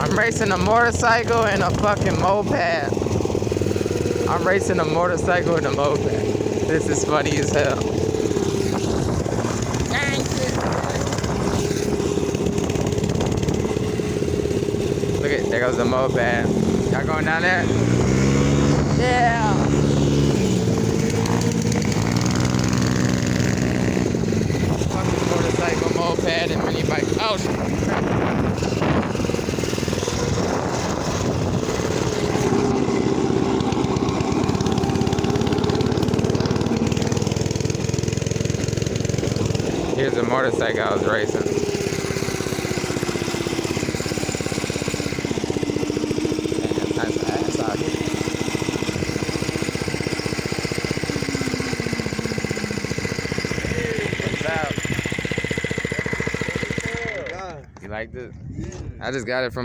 I'm racing a motorcycle and a fucking moped. I'm racing a motorcycle and a moped. This is funny as hell. Look at, there goes the moped. Y'all going down there? Yeah. Fucking motorcycle, moped, and mini bike. Oh shit. Here's a motorcycle I was racing. Man, nice ass out here. What's up? You like this? I just got it from